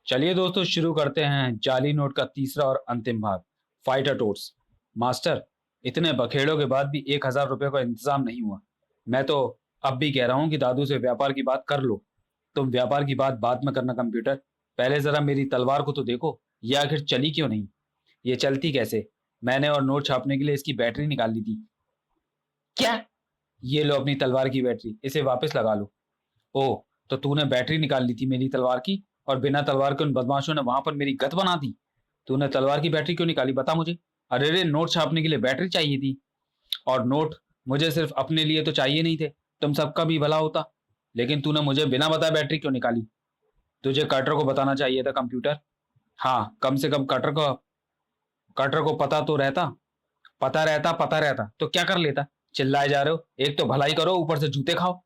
चलिए दोस्तों शुरू करते हैं जाली नोट का तीसरा और अंतिम भाग, फाइटर टोट्स। मास्टर, इतने बखेड़ों के बाद भी 1,000 रुपये का इंतजाम नहीं हुआ। मैं तो अब भी कह रहा हूँ कि दादू से व्यापार की बात कर लो। तुम व्यापार की बात बाद में करना कंप्यूटर, पहले जरा मेरी तलवार को तो देखो, ये आखिर चली क्यों नहीं? ये चलती कैसे? मैंने और नोट छापने के लिए इसकी बैटरी निकाल ली थी। क्या? ये लो अपनी तलवार की बैटरी, इसे वापस लगा लो। ओह, तो तूने बैटरी निकाल ली थी मेरी तलवार की, और बिना तलवार के उन बदमाशों ने वहां पर मेरी गत बना दी। तूने तलवार की बैटरी क्यों निकाली, बता मुझे। अरे रे, नोट छापने के लिए बैटरी चाहिए थी। और नोट मुझे सिर्फ अपने लिए तो चाहिए नहीं थे, तुम सबका भी भला होता। लेकिन तूने मुझे बिना बताए बैटरी क्यों निकाली? तुझे कटर को बताना चाहिए था कंप्यूटर। हाँ, कम से कम कटर को पता रहता तो क्या कर लेता। चिल्लाए जा रहे हो, एक तो भलाई करो ऊपर से जूते खाओ।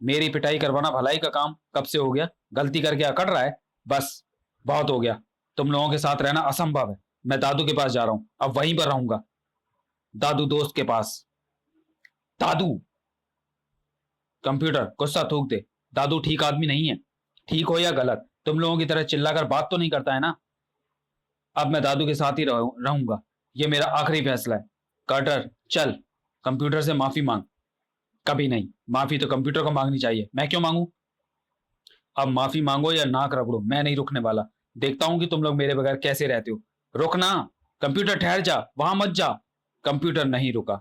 मेरी पिटाई करवाना भलाई का काम कब से हो गया? गलती करके अकड़ रहा है? बस, बहुत हो गया। तुम लोगों के साथ रहना असंभव है। मैं दादू के पास जा रहा हूं, अब वहीं पर रहूंगा। दादू दोस्त के पास। दादू। कंप्यूटर गुस्सा थूक दे। दादू ठीक आदमी नहीं है। ठीक हो या गलत, तुम लोगों की तरह चिल्लाकर बात तो नहीं करता है ना। अब मैं दादू के साथ ही रहूंगा। ये मेरा आखिरी फैसला है। कार्टर, चल कंप्यूटर से माफी मांग। कभी नहीं, माफी तो कंप्यूटर को मांगनी चाहिए, मैं क्यों मांगू? अब माफी मांगो या नाक रगड़ो, मैं नहीं रुकने वाला। देखता हूं कि तुम लोग मेरे बगैर कैसे रहते हो। रुकना। कंप्यूटर ठहर जा, वहां मत जा। कंप्यूटर नहीं रुका।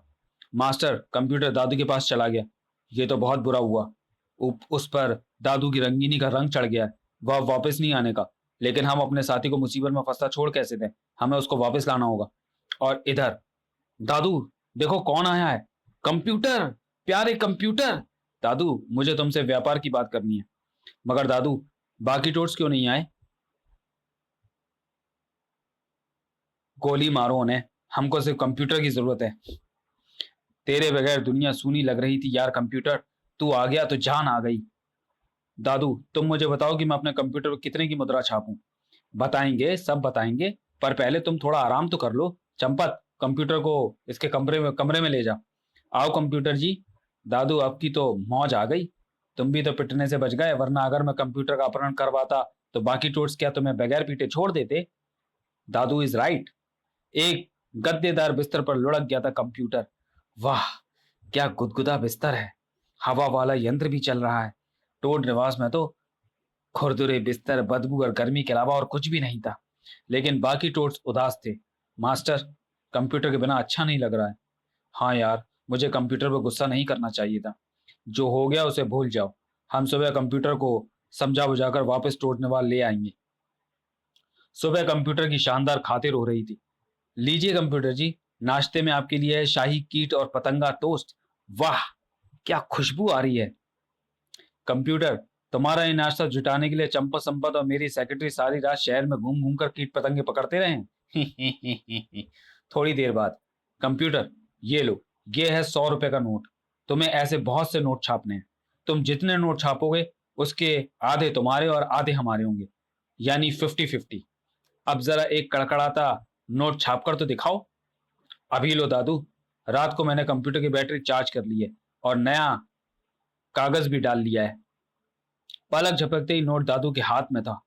मास्टर, कंप्यूटर दादू के पास चला गया। ये तो बहुत बुरा हुआ। उस पर दादू की रंगीनी का रंग चढ़ गया है। वह वापस नहीं आने का। लेकिन हम अपने साथी को मुसीबत में फंसता छोड़ कैसे दें? हमें उसको वापस लाना होगा। और इधर, दादू, देखो कौन आया है। कंप्यूटर, प्यारे कंप्यूटर। दादू, मुझे तुमसे व्यापार की बात करनी है। मगर दादू, बाकी टोट्स क्यों नहीं आए? गोली मारो उन्हें, हमको सिर्फ कंप्यूटर की जरूरत है। तेरे बगैर दुनिया सूनी लग रही थी यार कंप्यूटर। तू आ गया तो जान आ गई। दादू, तुम मुझे बताओ कि मैं अपने कंप्यूटर पर कितने की मुद्रा छापूं। बताएंगे, सब बताएंगे। पर पहले तुम थोड़ा आराम तो कर लो। चंपत, कंप्यूटर को इसके कमरे में ले जा। आओ कंप्यूटर जी। दादू, अब की तो मौज आ गई। तुम भी तो पिटने से बच गए, वरना अगर मैं कंप्यूटर का अपहरण करवाता तो बाकी टोट्स क्या तुम्हें बगैर पीटे छोड़ देते? दादू इज राइट। एक गद्देदार बिस्तर पर लुढ़क गया था कंप्यूटर। वाह, क्या गुदगुदा बिस्तर है। हवा वाला यंत्र भी चल रहा है। टोड निवास में तो खुरदुरे बिस्तर, बदबू और गर्मी के अलावा और कुछ भी नहीं था। लेकिन बाकी टोड्स उदास थे। मास्टर, कंप्यूटर के बिना अच्छा नहीं लग रहा है। हाँ यार, मुझे कंप्यूटर पर गुस्सा नहीं करना चाहिए था। जो हो गया उसे भूल जाओ। हम सुबह कंप्यूटर को समझा बुझाकर वापस टोडने वाले ले आएंगे। सुबह कंप्यूटर की शानदार खातिर हो रही थी। लीजिए कंप्यूटर जी, नाश्ते में आपके लिए है शाही कीट और पतंगा टोस्ट। वाह, क्या खुशबू आ रही है। कंप्यूटर, तुम्हारा ये नाश्ता जुटाने के लिए चंपा संपत और मेरी सेक्रेटरी सारी रात शहर में घूम घूम कर कीट पतंगे पकड़ते रहे हैं। थोड़ी देर बाद, कंप्यूटर, ये लो, ये है 100 रुपए का नोट। तुम्हें ऐसे बहुत से नोट छापने हैं। तुम जितने नोट छापोगे उसके आधे तुम्हारे और आधे हमारे होंगे, यानी 50-50। अब जरा एक कड़कड़ाता नोट छाप कर तो दिखाओ। अभी लो दादू। रात को मैंने कंप्यूटर की बैटरी चार्ज कर ली है और नया कागज भी डाल लिया है। पलक झपकते ही नोट दादू के हाथ में था।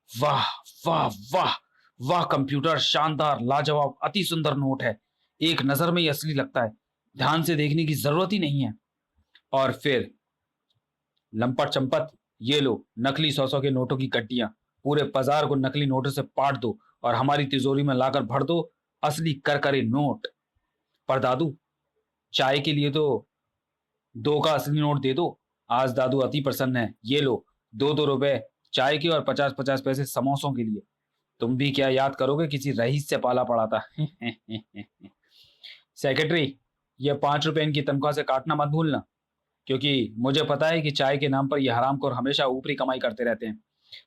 वाह, वाह, वाह, वाह कंप्यूटर, शानदार, लाजवाब, अति सुंदर नोट है। एक नजर में ही असली लगता है। ध्यान से देखने की जरूरत ही नहीं है। और फिर, लंपट चंपत, ये लो नकली 100 के नोटों की कट्टियां। पूरे बाजार को नकली नोटों से पाट दो और हमारी तिजोरी में लाकर भर दो असली करकरे नोट। पर दादू, चाय के लिए तो 2 का असली नोट दे दो। आज दादू अति प्रसन्न है। ये लो, 2-2 रुपए चाय के और 50-50 पैसे समोसों के लिए। तुम भी क्या याद करोगे, किसी रईस से पाला पड़ा था। सेक्रेटरी, ये 5 रुपए इनकी तनख्वाह से काटना मत भूलना, क्योंकि मुझे पता है कि चाय के नाम पर ये हरामखोर हमेशा ऊपरी कमाई करते रहते हैं।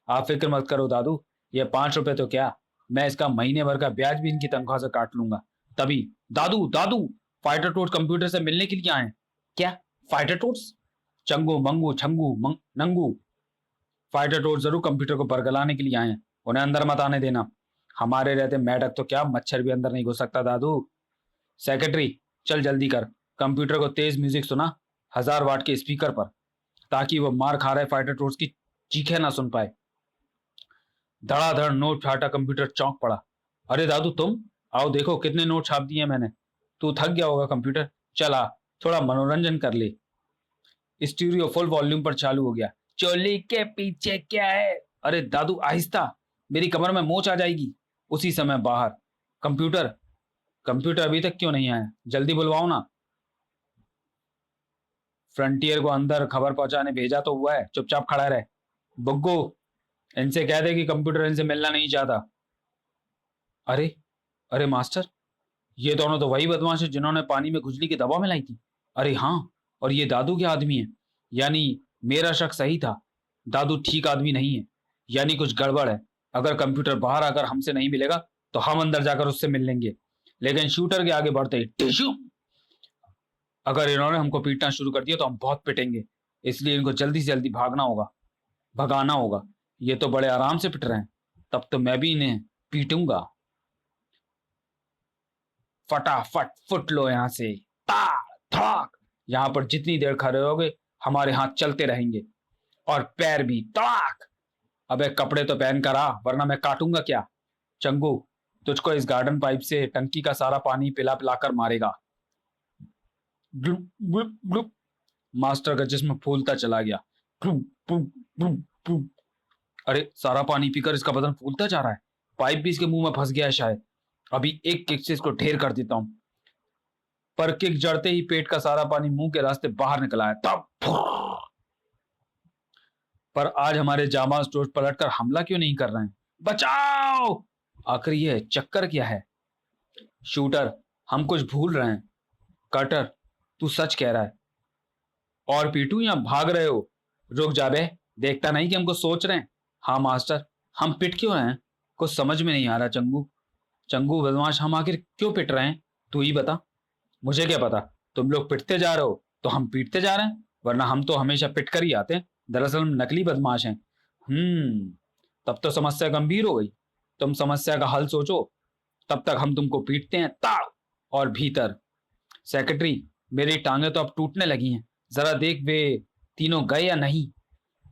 आप फिक्र मत करो दादू, ये 5 रुपए तो क्या, मैं इसका महीने भर का ब्याज भी इनकी तनख्वाह से काट लूंगा। तभी, दादू दादू, फाइटर टोट कंप्यूटर से मिलने के लिए आए हैं। क्या? Fighter tots? Changu Mangu Chhangu Nangu, fighter tot जरूर कंप्यूटर को बरगलाने के लिए आए हैं। उन्हें अंदर मत आने देना। हमारे रहते मेढक तो क्या, मच्छर भी अंदर नहीं घुस सकता दादू। सेक्रेटरी, चल जल्दी कर, कंप्यूटर को तेज म्यूजिक सुना, 1000 वाट के स्पीकर पर, ताकि वो मार खा रहे फाइटर टोट्स की चीखें ना सुन पाए। धड़ाधड़ नोट छाटा, कंप्यूटर चौंक पड़ा। अरे दादू तुम, आओ देखो कितने नोट छाप दिए मैंने। तू थक गया होगा कंप्यूटर, चला थोड़ा मनोरंजन कर ले। स्टीरियो फुल वॉल्यूम पर चालू हो गया। चोली के पीछे क्या है? अरे दादू आहिस्ता, मेरी कमर में मोच आ जाएगी। उसी समय बाहर, कंप्यूटर, कंप्यूटर अभी तक क्यों नहीं आया? जल्दी बुलवाओ ना। फ्रंटियर को अंदर खबर पहुंचाने भेजा तो हुआ है, चुपचाप खड़ा रहे। बुग्गू, इनसे कह दे कि कंप्यूटर इनसे मिलना नहीं चाहता। अरे, अरे मास्टर, ये दोनों तो वही बदमाश है जिन्होंने पानी में खुजली की दवा मिलाई थी। अरे हाँ, और ये दादू के आदमी है। यानी मेरा शक सही था, दादू ठीक आदमी नहीं है। यानी कुछ गड़बड़ है। अगर कंप्यूटर बाहर आकर हमसे नहीं मिलेगा तो हम अंदर जाकर उससे मिल लेंगे। लेकिन शूटर के आगे बढ़ते ही टिशू, अगर इन्होंने हमको पीटना शुरू कर दिया तो हम बहुत पिटेंगे। इसलिए इनको जल्दी से जल्दी भागना होगा, भगाना होगा। ये तो बड़े आराम से पिट रहे हैं, तब तो मैं भी इन्हें पीटूंगा। फटाफट फुट लो यहां से। ताक धड़ाक, यहां पर जितनी देर खड़े रहोगे हमारे हाथ चलते रहेंगे, और पैर भी। ताक, अबे कपड़े तो पहन कर आ, वरना मैं काटूंगा क्या। चंगू, तुझको इस गार्डन पाइप से टंकी का सारा पानी पिला पिलाकर मारेगा। ग्लुप, ग्लुप, ग्लुप। मास्टर का जिस्म फूलता चला गया। ग्लुप, ग्लुप, ग्लुप, ग्लुप। अरे सारा पानी पीकर इसका बदन फूलता जा रहा है। पाइप भी इसके मुंह में फंस गया है शायद। अभी एक किक से इसको ढेर कर देता हूं। पर किक जड़ते ही पेट का सारा पानी मुंह के रास्ते बाहर निकल आया। तब पर आज हमारे जाबाज टोस्ट पलटकर हमला क्यों नहीं कर रहे हैं? बचाओ! आखिर ये चक्कर क्या है? शूटर, हम कुछ भूल रहे हैं। कटर, तू सच कह रहा है? और पीटू या भाग रहे हो? रुक जा बे, देखता नहीं कि हमको सोच रहे हैं। हाँ मास्टर, हम पिट क्यों रहे हैं? कुछ समझ में नहीं आ रहा चंगू। चंगू बदमाश, हम आखिर क्यों पिट रहे हैं? तू ही बता। मुझे क्या पता, तुम लोग पिटते जा रहे हो तो हम पीटते जा रहे हैं, वरना हम तो हमेशा पिट कर ही आते हैं। दरअसल हम नकली बदमाश हैं। तब तो समस्या गंभीर हो गई। तुम समस्या का हल सोचो, तब तक हम तुमको पीटते हैं। ताव! और भीतर, सेक्रेटरी, मेरी टांगे तो अब टूटने लगी हैं, जरा देख वे तीनों गए या नहीं।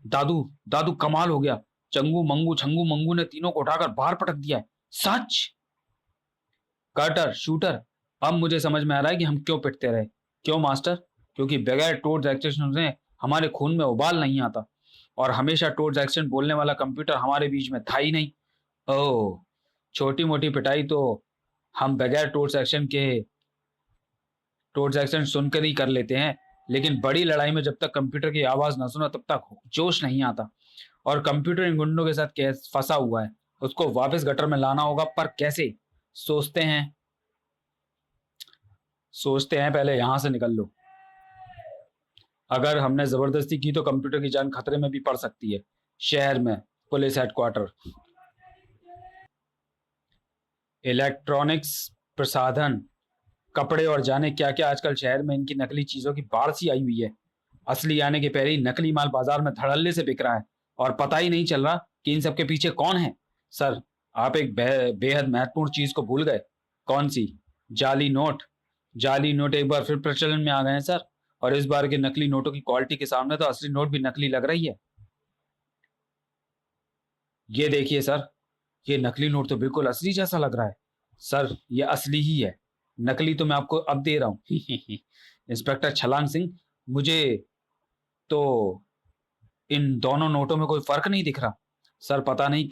दादू, दादू कमाल हो गया। चंगू मंगू छंगू मंगू ने तीनों को उठाकर बाहर पटक दिया है। सच? कटर, शूटर, अब मुझे समझ में आ रहा है कि हम क्यों पिटते रहे। क्यों मास्टर? क्योंकि बगैर टोर्च एक्सटेंशन से हमारे खून में उबाल नहीं आता, और हमेशा टोर्च एक्सटेंट बोलने वाला कंप्यूटर हमारे बीच में था ही नहीं। ओह, छोटी मोटी पिटाई तो हम बगैर टोर्च एक्सटेंट सुनकर ही कर लेते हैं, लेकिन बड़ी लड़ाई में जब तक कंप्यूटर की आवाज ना सुना तब तक जोश नहीं आता। और कंप्यूटर इन गुंडों के साथ कैसे फंसा हुआ है, उसको वापस गटर में लाना होगा, पर कैसे? सोचते हैं, पहले यहां से निकल लो। अगर हमने जबरदस्ती की तो कंप्यूटर की जान खतरे में भी पड़ सकती है। शहर में पुलिस हेडक्वार्टर, इलेक्ट्रॉनिक्स, प्रसाधन, कपड़े और जाने क्या क्या, आजकल शहर में इनकी नकली चीजों की बाढ़ सी आई हुई है। असली आने के पहले ही नकली माल बाजार में धड़ल्ले से बिक रहा है, और पता ही नहीं चल रहा कि इन सबके पीछे कौन है। सर, आप एक बेहद महत्वपूर्ण चीज को भूल गए। कौन सी? जाली नोट। जाली नोट एक बार फिर प्रचलन में आ गए हैं सर, और इस बार के नकली नोटों की क्वालिटी के सामने तो असली नोट भी नकली लग रही है। ये देखिए सर, ये नकली नोट तो बिल्कुल असली जैसा लग रहा है। सर, ये असली ही है, नकली तो मैं आपको अब दे रहा हूं। इंस्पेक्टर छलांग सिंह, मुझे तो इन दोनों नोटों में कोई फर्क नहीं दिख रहा। सर, पता नहीं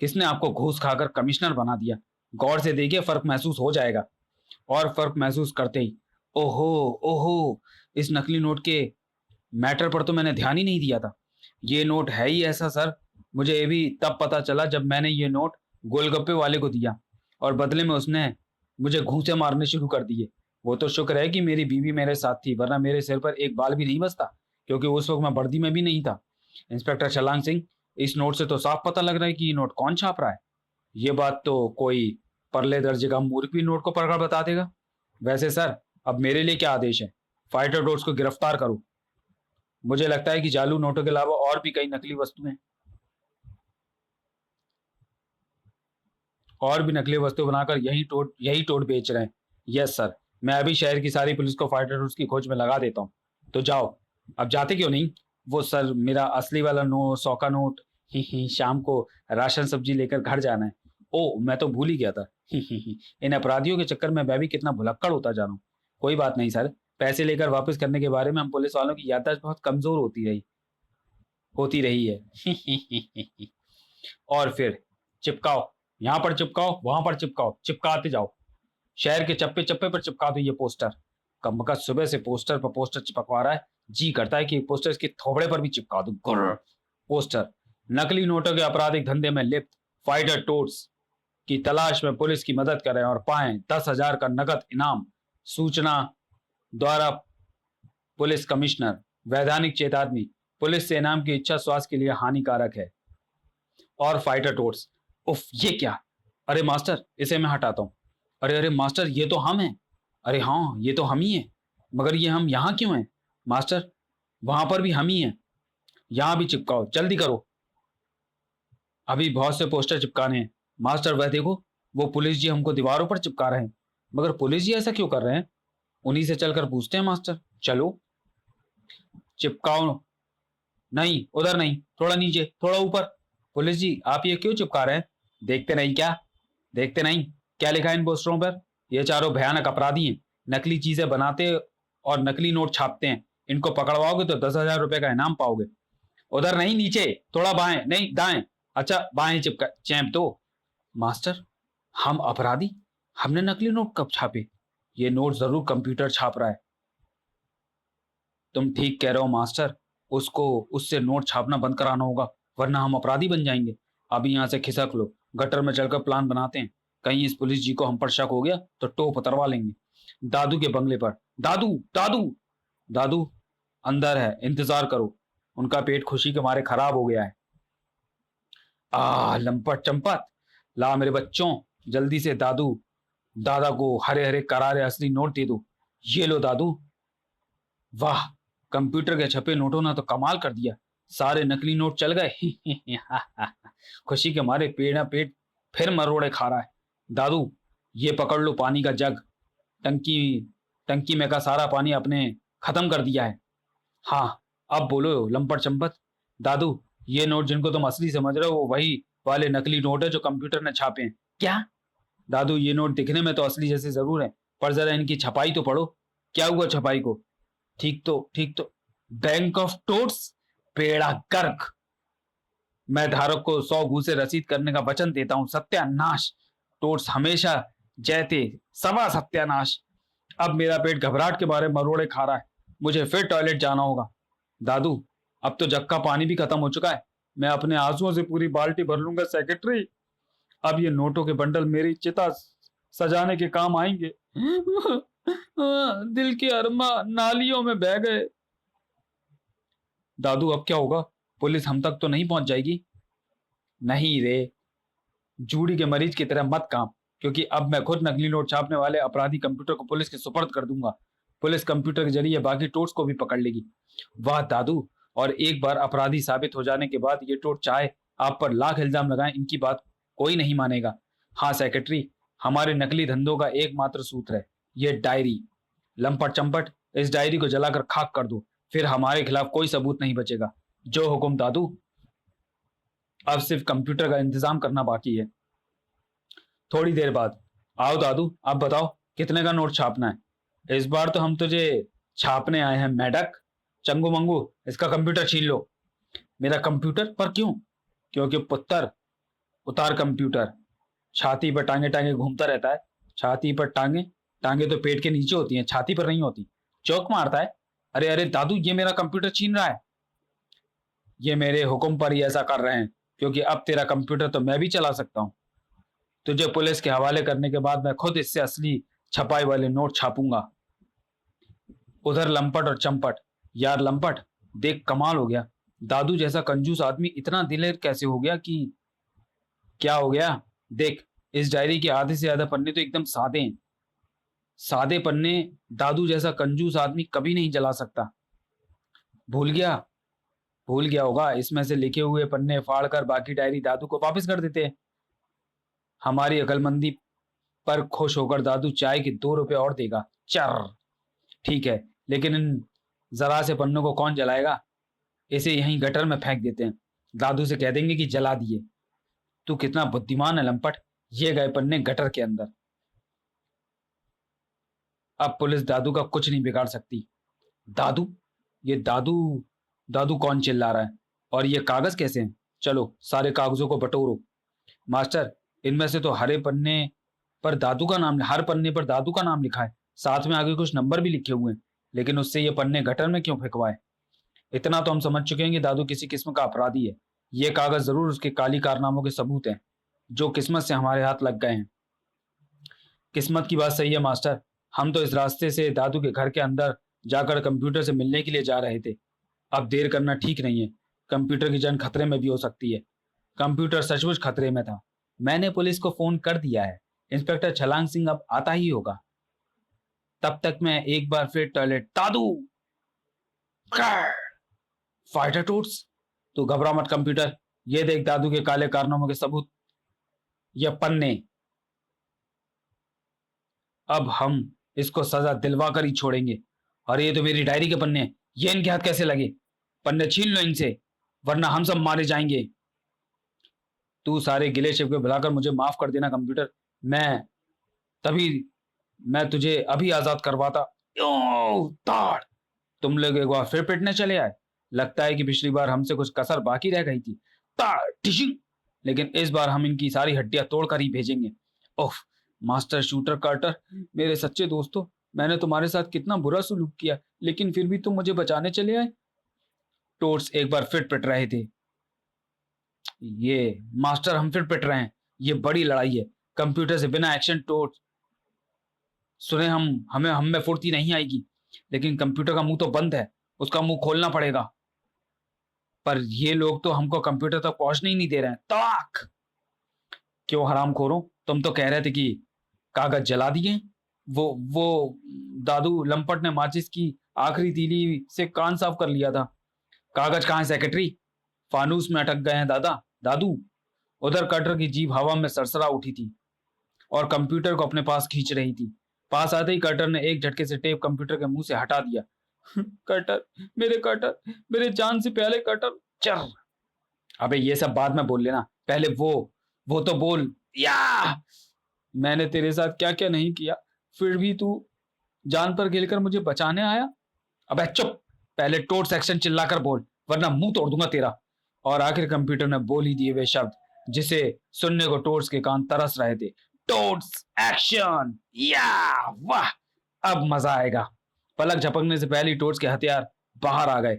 किसने आपको घूस खाकर कमिश्नर बना दिया। गौर से देखिए, फर्क महसूस हो जाएगा। और फर्क महसूस करते ही, ओहो, ओहो, इस नकली नोट के मैटर पर तो मैंने ध्यान ही नहीं दिया था। ये नोट है ही ऐसा सर, मुझे ये भी तब पता चला जब मैंने ये नोट गोलगप्पे वाले को दिया, और बदले में उसने मुझे घूंसे मारने शुरू कर दिए। वो तो शुक्र है कि मेरी बीवी मेरे साथ थी, वरना मेरे सिर पर एक बाल भी नहीं बचता, क्योंकि उस वक्त मैं वर्दी में भी नहीं था। इंस्पेक्टर छलांग सिंह, इस नोट से तो साफ पता लग रहा है कि ये नोट कौन छाप रहा है। ये बात तो कोई परले दर्जे का मूर्ख भी नोट को पढ़कर बता देगा। वैसे सर, अब मेरे लिए क्या आदेश है? फाइटर डोर्स को गिरफ्तार करो। मुझे लगता है कि जालू नोटों के अलावा और भी कई नकली वस्तुएं, और भी नकली वस्तु बनाकर यही टोट बेच रहे हैं। यस सर, मैं अभी शहर की सारी पुलिस को फाइटर डोर्स की खोज में लगा देता हूँ। तो जाओ। अब जाते क्यों नहीं? वो सर, मेरा असली वाला नोट, 100 का नोट ही शाम को राशन सब्जी लेकर घर जाना है। ओ मैं तो भूल ही गया था। ही इन अपराधियों के चक्कर में मैं भी कितना भुलक्कड़ होता जा रहा हूँ। कोई बात नहीं सर, पैसे लेकर वापस करने के बारे में हम पुलिस वालों की याददाश्त बहुत कमजोर होती रही है। और फिर चिपकाओ, यहाँ पर चिपकाओ, वहां पर चिपकाओ, चिपकाते जाओ। शहर के चप्पे चप्पे पर चिपका दो ये पोस्टर। कम का सुबह से पोस्टर पर पोस्टर चिपकवा रहा है, जी करता है कि पोस्टर इसके थोबड़े पर भी चिपका दो। गुर्र। पोस्टर। नकली नोटों के आपराधिक धंधे में लिप्त फाइटर टोट्स की तलाश में पुलिस की मदद करें और पाएं 10,000 का नगद इनाम। सूचना द्वारा पुलिस कमिश्नर। वैधानिक चेतावनी, पुलिस से इनाम की इच्छा स्वास्थ्य के लिए हानिकारक है। और फाइटर टोट्स। उफ ये क्या, अरे मास्टर इसे मैं हटाता हूँ। अरे अरे मास्टर ये तो हम हैं। अरे हाँ ये तो हम ही हैं, मगर ये हम यहाँ क्यों हैं मास्टर? वहां पर भी हम ही हैं, यहाँ भी चिपकाओ, जल्दी करो, अभी बहुत से पोस्टर चिपकाने हैं। मास्टर वह देखो, वो पुलिस जी हमको दीवारों पर चिपका रहे हैं। मगर पुलिस जी ऐसा क्यों कर रहे हैं? उन्हीं से चलकर पूछते हैं मास्टर, चलो। चिपकाओ। नहीं उधर नहीं, थोड़ा नीचे, थोड़ा ऊपर। पुलिस जी आप ये क्यों चिपका रहे हैं? देखते नहीं क्या? देखते नहीं क्या लिखा है इन पोस्टरों पर? ये चारों भयानक अपराधी हैं, नकली चीजें बनाते और नकली नोट छापते हैं। इनको पकड़वाओगे तो 10,000 रुपए का इनाम पाओगे। उधर नहीं, नीचे, थोड़ा बाएं, नहीं दाएं। अच्छा बाएं चिपका चैंप तो। मास्टर हम अपराधी? हमने नकली नोट कब छापे? ये नोट जरूर कंप्यूटर छाप रहा है। तुम ठीक कह रहे हो मास्टर, उसको उससे नोट छापना बंद कराना होगा, वरना हम अपराधी बन जाएंगे। अभी यहाँ से खिसक लो, गटर में चलकर प्लान बनाते हैं। कहीं इस पुलिस जी को हम पर शक हो गया तो टोप उतरवा लेंगे। दादू के बंगले पर। दादू दादू दादू अंदर है, इंतजार करो। उनका पेट खुशी के मारे खराब हो गया है। लंपट चंपत, ला मेरे बच्चों, जल्दी से दादू दादा को हरे हरे करारे असली नोट दे दो। ये लो दादू। वाह, कंप्यूटर के छपे नोटों ने तो कमाल कर दिया, सारे नकली नोट चल गए। खुशी के मारे पेड़ा पेट फिर मरोड़े खा रहा है। दादू ये पकड़ लो पानी का जग, टंकी टंकी में का सारा पानी अपने खत्म कर दिया है। हाँ अब बोलो लंपट चंपत। दादू ये नोट जिनको तुम असली समझ रहे हो वो वही वाले नकली नोट है जो कंप्यूटर ने छापे हैं। क्या? दादू ये नोट दिखने में तो असली जैसे जरूर है, पर जरा इनकी छपाई तो पढ़ो। क्या हुआ छपाई को? ठीक तो बैंक ऑफ टोट्स, पेड़ा गर्क। मैं धारक को 100 घूसे रसीद करने का वचन देता हूं। सत्यानाश, टोट्स हमेशा जयते, सवा सत्यानाश। अब मेरा पेट घबराहट के बारे में मरोड़े खा रहा है, मुझे फिर टॉयलेट जाना होगा। दादू अब तो जग का पानी भी खत्म हो चुका है, मैं अपने आंसुओं से पूरी बाल्टी भर लूंगा सेक्रेटरी। अब ये नोटों के बंडल मेरी चिता सजाने के काम आएंगे। दिल के अरमा नालियों में बह गए। दादू अब क्या होगा? पुलिस हम तक तो नहीं पहुंच जाएगी? नहीं रे, जूड़ी के मरीज की तरह मत काम, क्योंकि अब मैं खुद नकली नोट छापने वाले अपराधी कंप्यूटर को पुलिस के सुपर्द कर दूंगा। पुलिस कंप्यूटर के जरिए बाकी टोट्स को भी पकड़ लेगी। वाह दादू, और एक बार अपराधी साबित हो जाने के बाद ये टोट चाहे आप पर लाख इल्जाम लगाएं, इनकी बात कोई नहीं मानेगा। हाँ सेक्रेटरी, हमारे नकली धंधों का एकमात्र सूत्र है ये डायरी। लंपट चंपट, इस डायरी को जलाकर खाक कर दो, फिर हमारे खिलाफ कोई सबूत नहीं बचेगा। जो हुक्म दादू। अब सिर्फ कंप्यूटर का इंतजाम करना बाकी है। थोड़ी देर बाद। आओ दादू अब बताओ कितने का नोट छापना है? इस बार तो हम तुझे छापने आए हैं मेढक। चंगू मंगू इसका कंप्यूटर छीन लो। मेरा कंप्यूटर? पर क्यों? क्योंकि पुत्र, उतार कंप्यूटर। छाती पर टांगे टांगे घूमता रहता है। छाती पर टांगे? टांगे तो पेट के नीचे होती हैं, छाती पर नहीं होती। चौक मारता है। अरे अरे दादू ये मेरा कंप्यूटर छीन रहा है। ये मेरे हुक्म पर ही ऐसा कर रहे हैं, क्योंकि अब तेरा कंप्यूटर तो मैं भी चला सकता हूँ। तुझे पुलिस के हवाले करने के बाद मैं खुद इससे असली छपाई वाले नोट छापूंगा। उधर लंपट और चंपट। यार लंपट देख, कमाल हो गया, दादू जैसा कंजूस आदमी इतना दिलेर कैसे हो गया कि। क्या हो गया? देख, इस डायरी के आधे से ज्यादा पन्ने तो एकदम सादे हैं। सादे पन्ने दादू जैसा कंजूस आदमी कभी नहीं जला सकता। भूल गया? भूल गया होगा, इसमें से लिखे हुए पन्ने फाड़कर बाकी डायरी दादू को वापस कर देते हैं। हमारी अकलमंदी पर खुश होकर दादू चाय के 2 रुपए और देगा। चर। ठीक है, लेकिन इन जरा से पन्नों को कौन जलाएगा? इसे यहीं गटर में फेंक देते हैं। दादू से कह देंगे कि जला दिए। तू कितना बुद्धिमान है लंपट। ये गए पन्ने गटर के अंदर। अब पुलिस दादू का कुछ नहीं बिगाड़ सकती। दादू, ये दादू, दादू कौन चिल्ला रहा है? और ये कागज कैसे हैं? चलो सारे कागजों को बटोरो। मास्टर, इनमें से तो हर पन्ने पर दादू का नाम लिखा है, साथ में आगे कुछ नंबर भी लिखे हुए हैं, लेकिन उससे ये पन्ने गटर में क्यों फेंकवाए? इतना तो हम समझ चुके हैं कि दादू किसी किस्म का अपराधी है। ये कागज जरूर उसके काली कारनामों के सबूत हैं, जो किस्मत से हमारे हाथ लग गए हैं। किस्मत की बात सही है मास्टर। हम तो इस रास्ते से दादू के घर के अंदर जाकर कंप्यूटर से मिलने के लिए जा रहे थे। अब देर करना ठीक नहीं है। कंप्यूटर की जान खतरे में भी हो सकती है। कंप्यूटर सचमुच खतरे में था। मैंने पुलिस को फोन कर दिया है। इंस्पेक्टर छलांग सिंह अब आता ही होगा। तब तक मैं एक बार फिर टॉयलेट। दादू, फाइटर टूट्स, तू घबरा मत कंप्यूटर। ये देख दादू के काले कारनामों के सबूत, ये पन्ने। अब हम इसको सजा दिलवा कर ही छोड़ेंगे। और ये तो मेरी डायरी के पन्ने हैं, ये इनके हाथ कैसे लगे? पन्ने छीन लो इनसे, वरना हम सब मारे जाएंगे। तू सारे गिले शिकवे भुलाकर मुझे माफ कर देना कंप्यूटर। मैं तभी मैं तुझे अभी आजाद करवाता। ताड़, तुम लोग एक बार फिर पिटने चले आए। लगता है कि पिछली बार हमसे कुछ कसर बाकी रह गई थी। ताड़ टिशिंग, लेकिन इस बार हम इनकी सारी हड्डियां तोड़कर ही भेजेंगे। ओह मास्टर शूटर कार्टर, मेरे सच्चे दोस्तों, मैंने तुम्हारे साथ कितना बुरा सलूक किया, लेकिन फिर भी तुम मुझे बचाने चले आए। टोट्स एक बार फिर पिट रहे थे। ये मास्टर, हम फिर पिट रहे हैं। ये बड़ी लड़ाई है। कंप्यूटर से बिना एक्शन टोट्स सुने हम में फुर्ती नहीं आएगी, लेकिन कंप्यूटर का मुंह तो बंद है, उसका मुंह खोलना पड़ेगा। पर ये लोग तो हमको कंप्यूटर तक पहुंचने ही नहीं दे रहे हैं। तड़ाक! क्यों हरामखोरों, तुम तो कह रहे थे कि कागज जला दिए। वो दादू लंपट ने माचिस की आखिरी तीली से कान साफ कर लिया था। कागज कहाँ है सेक्रेटरी? फानूस में अटक गए हैं दादू। उधर कटर की जीभ हवा में सरसरा उठी थी और कंप्यूटर को अपने पास खींच रही थी। पास आते ही कटर ने एक झटके से टेप कंप्यूटर के मुंह से हटा दिया। कटर, कटर, मेरे जान से पहले कटर। चल, अबे ये सब बाद में बोल लेना, पहले वो तो बोल। या मैंने तेरे साथ क्या क्या नहीं किया, फिर भी तू जान पर खेलकर मुझे बचाने आया। अबे चुप, पहले टोट सेक्शन चिल्लाकर बोल, वरना मुंह तोड़ दूंगा तेरा। और आखिर कंप्यूटर ने बोल ही दिए वे शब्द जिसे सुनने को टोट्स के कान तरस रहे थे। टोट्स एक्शन, या वाह, अब मजा आएगा। पलक झपकने से पहले टोट्स के हथियार बाहर आ गए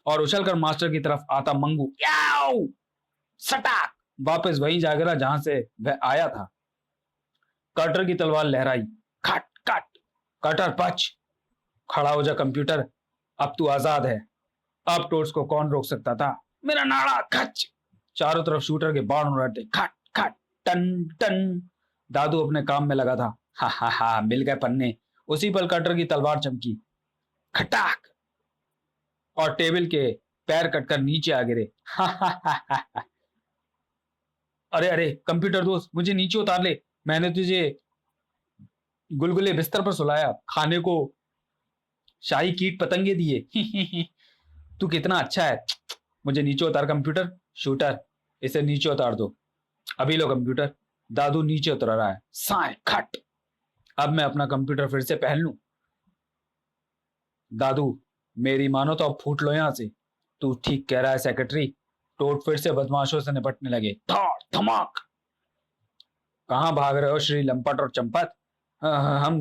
और उछलकर मास्टर की तरफ आता मंगू याओ सटाक वापस वहीं जा गिरा जहां से वह आया था। कटर की तलवार लहराई। खट खट, कटर पच। खड़ा हो जा कंप्यूटर, अब तू आजाद है। अब टोट्स को कौन रोक सकता था? मेरा नाड़ा खच। चारों तरफ शूटर के बाण उड़ रहे थे। खट खट, टन टन। दादू अपने काम में लगा था। हा, मिल गए पन्ने। उसी पल कटर की तलवार चमकी। खटाक, और टेबल के पैर कटकर नीचे आ गिरे। अरे अरे कंप्यूटर दोस्त, मुझे नीचे उतार ले। मैंने तुझे गुलगुले बिस्तर पर सुलाया, खाने को शाही कीट पतंगे दिए। तू कितना अच्छा है। मुझे नीचे उतार कंप्यूटर। शूटर, इसे नीचे उतार दो। अभी लो कंप्यूटर। दादू नीचे उतर रहा है। साए खट, अब मैं अपना कंप्यूटर फिर से पहन लूं। दादू, मेरी मानो तो अब फूट लो यहां से। तू ठीक कह रहा है सेक्रेटरी। टोट फिर से बदमाशों से निपटने लगे। धाड़ धमाक। कहां भाग रहे हो श्री लंपट और चंपत? हम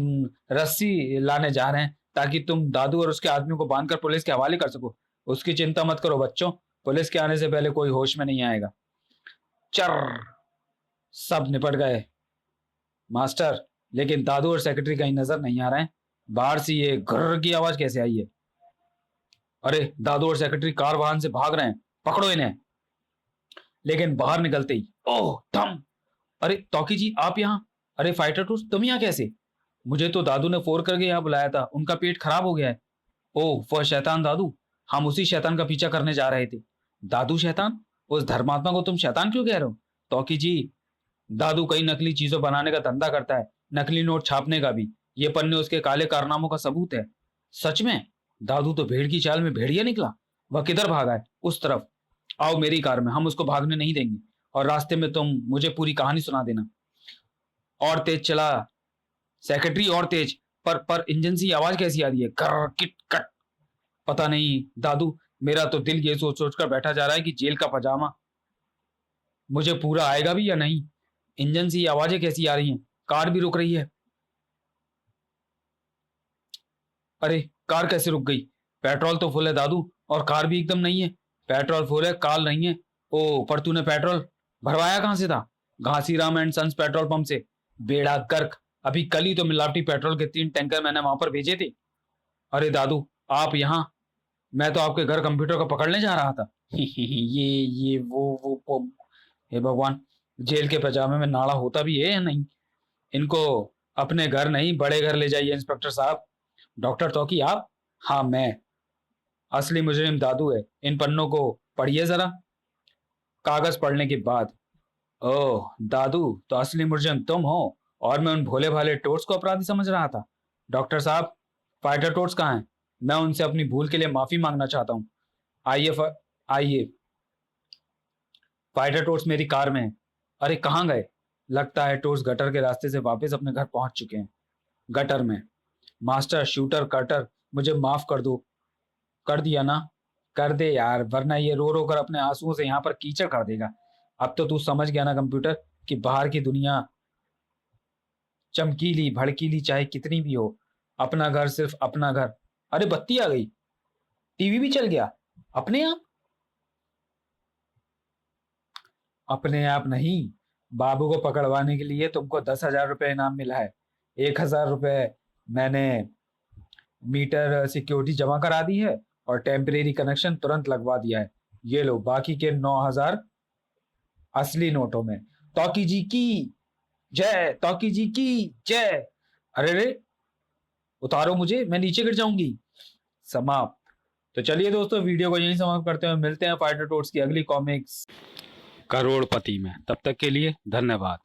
रस्सी लाने जा रहे हैं ताकि तुम दादू और उसके आदमी को बांधकर पुलिस के हवाले कर सको। उसकी चिंता मत करो बच्चों, पुलिस के आने से पहले कोई होश में नहीं आएगा। चर, सब निपट गए मास्टर, लेकिन दादू और सेक्रेटरी कहीं नजर नहीं आ रहे हैं। बाहर से ये घर्र की आवाज कैसे आई है? अरे दादू और सेक्रेटरी कार वाहन से भाग रहे हैं, पकड़ो इन्हें। लेकिन बाहर निकलते ही ओह थम, अरे तौकी जी आप यहाँ? अरे फाइटर टूस, तुम यहाँ कैसे? मुझे तो दादू ने फोन करके यहाँ बुलाया था, उनका पेट खराब हो गया है। ओह वह शैतान दादू, हम उसी शैतान का पीछा करने जा रहे थे। दादू शैतान? उस धर्मात्मा को तुम शैतान क्यों कह रहे हो? तौकी जी, दादू कई नकली चीजों बनाने का धंधा करता है, नकली नोट छापने का भी। ये पन्ने उसके काले कारनामों का सबूत है। सच में? दादू तो भेड़ की चाल में भेड़िया निकला। वह किधर भागा है? उस तरफ। आओ मेरी कार में, हम उसको भागने नहीं देंगे, और रास्ते में तुम मुझे पूरी कहानी सुना देना। और तेज चला सेक्रेटरी, और तेज। पर इंजन से आवाज कैसी आ रही है, कर किट कट। पता नहीं दादू, मेरा तो दिल ये सोच सोच कर बैठा जा रहा है कि जेल का पजामा मुझे पूरा आएगा भी या नहीं। इंजन से आवाजें कैसी आ रही हैं, कार भी रुक रही है। अरे कार कैसे रुक गई? पेट्रोल तो फुल है दादू, और कार भी एकदम नहीं है। पेट्रोल फुल है, कार नहीं है। ओ, पर तूने पेट्रोल भरवाया कहां से था? Ghasiram and sons petrol pump से। बेड़ा गर्क, अभी कल ही तो मिलावटी पेट्रोल के 3 टैंकर मैंने वहां पर भेजे थे। अरे दादू, आप यहाँ? मैं तो आपके घर कंप्यूटर को पकड़ने जा रहा था। ये वो हे भगवान, जेल के पजामे में नाड़ा होता भी है या नहीं? इनको अपने घर नहीं, बड़े घर ले जाइए इंस्पेक्टर साहब। डॉक्टर तौकी आप? हाँ मैं। असली मुजरिम दादू है, इन पन्नों को पढ़िए जरा। कागज पढ़ने के बाद, ओह दादू, तो असली मुजरिम तुम हो, और मैं उन भोले भाले टोट्स को अपराधी समझ रहा था। डॉक्टर साहब, फाइटर टोट्स कहाँ हैं? मैं उनसे अपनी भूल के लिए माफी मांगना चाहता हूँ। आइए आइए। फाइटर टोट्स मेरी कार में है। अरे कहाँ गए? लगता है टोट्स गटर के रास्ते से वापस अपने घर पहुंच चुके हैं। गटर में? मास्टर शूटर कटर, मुझे माफ कर दो। कर दिया ना? कर दे यार, वरना ये रो रो कर अपने आंसुओं से यहाँ पर कीचड़ कर देगा। अब तो तू समझ गया ना कंप्यूटर, कि बाहर की दुनिया चमकीली भड़कीली चाहे कितनी भी हो, अपना घर सिर्फ अपना घर। अरे बत्ती आ गई, टीवी भी चल गया अपने आप। अपने आप नहीं, बाबू को पकड़वाने के लिए तुमको 10,000 रुपए इनाम मिला है। 1,000 रुपए मैंने मीटर सिक्योरिटी जमा करा दी है, और टेम्परेरी कनेक्शन तुरंत लगवा दिया है। ये लो बाकी के 9,000 असली नोटों में। तौकी जी की जय, तौकी जी की जय। अरे रे, उतारो मुझे, मैं नीचे गिर जाऊंगी। समाप्त। तो चलिए दोस्तों, वीडियो को यहीं समाप्त करते हैं। मिलते हैं फाइटर टोट्स की अगली कॉमिक्स करोड़पति में। तब तक के लिए धन्यवाद।